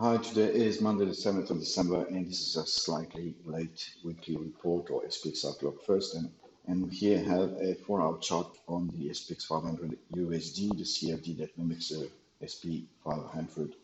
Hi, today is Monday, the 7th of December, and this is a slightly late weekly report or SPX Outlook first. And here I have a 4-hour chart on the SPX 500 USD, the CFD that mimics the SP 500.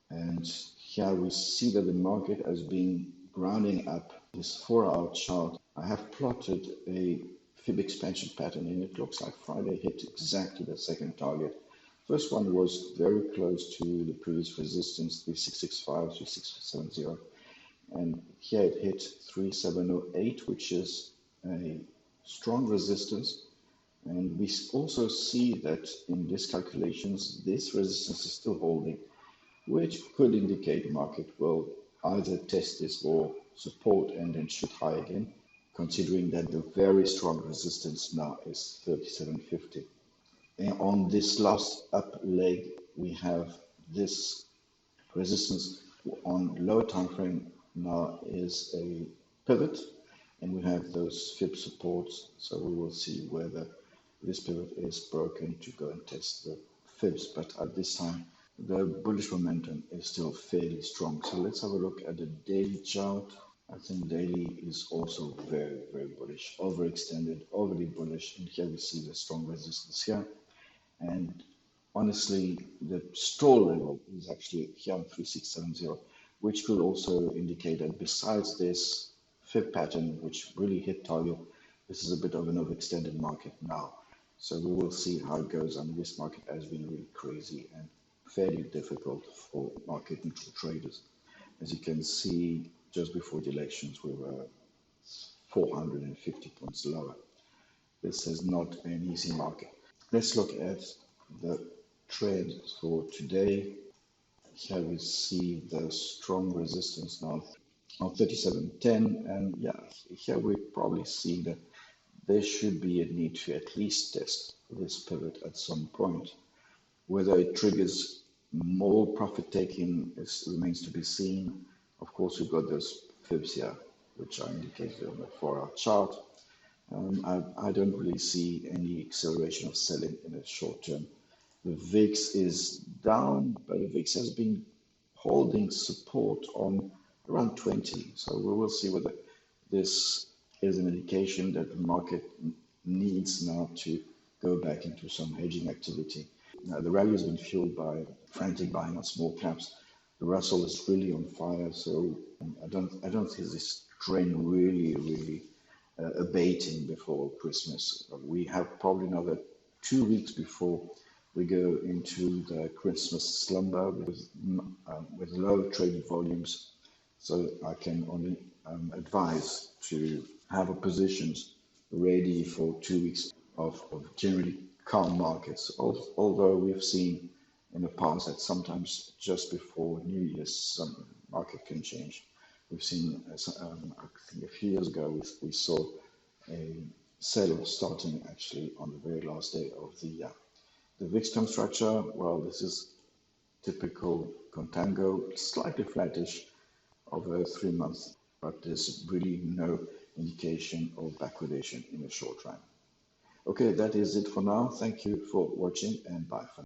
And here we see that the market has been grounding up this 4-hour chart. I have plotted a fib expansion pattern, and it looks like Friday hit exactly the second target. First one was very close to the previous resistance, 3665, 3670, and here it hit 3708, which is a strong resistance. And we also see that in these calculations, this resistance is still holding, which could indicate the market will either test this or support and then shoot high again, considering that the very strong resistance now is 3750. And on this last up leg, we have this resistance on lower time frame now is a pivot, and we have those fib supports. So we will see whether this pivot is broken to go and test the fibs. But at this time, the bullish momentum is still fairly strong. So let's have a look at the daily chart. I think daily is also very, very bullish, overextended, overly bullish. And here we see the strong resistance here. And honestly, the stall level is actually here on 3670, which could also indicate that besides this fib pattern, which really hit target, this is a bit of an overextended market now. So we will see how it goes. I mean, this market has been really crazy and fairly difficult for market neutral traders. As you can see, just before the elections, we were 450 points lower. This is not an easy market. Let's look at the trend for today. Here we see the strong resistance now on 3710, and yeah, here we probably see that there should be a need to at least test this pivot at some point. Whether it triggers more profit taking remains to be seen. Of course, we've got those fibs here, which are indicated on the 4-hour chart. I don't really see any acceleration of selling in the short term. The VIX is down, but the VIX has been holding support on around 20. So we will see whether this is an indication that the market needs now to go back into some hedging activity. Now, the rally has been fueled by frantic buying on small caps. The Russell is really on fire, so I don't see this trend really abating before Christmas. We have probably another 2 weeks before we go into the Christmas slumber with low traded volumes. So I can only advise to have a positions ready for 2 weeks of generally calm markets. Although we've seen in the past that sometimes just before New Year's, some market can change. We've seen, I think a few years ago, we saw a sell starting actually on the very last day of the year. The VIX term structure, well, this is typical contango, slightly flattish over 3 months, but there's really no indication of backwardation in the short run. Okay, that is it for now. Thank you for watching, and bye for now.